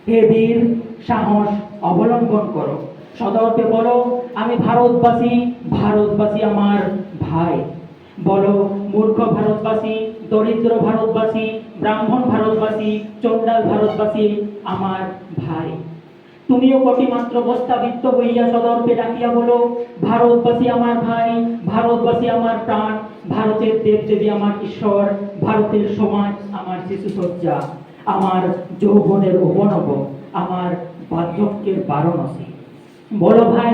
হে বীর, সাহস অবলম্বন করো, সদর্পে বলো আমি ভারতবাসী, ভারতবাসী আমার ভাই। বলো মূর্খ ভারতবাসী, দরিদ্র ভারতবাসী, ব্রাহ্মণ ভারতবাসী, চণ্ডাল ভারতবাসী আমার ভাই। তুমিও কটিমাত্র বস্তাবিত্ত হইয়া সদর্পে ডাকিয়া বলো ভারতবাসী আমার ভাই, ভারতবাসী আমার প্রাণ, ভারতের দেবদেবী আমার ঈশ্বর, ভারতের সমাজ আমার শিশুসজ্জা, আমার যৌবনের উপনব, আমার বার্ধক্যের বারণসী। বলো ভাই।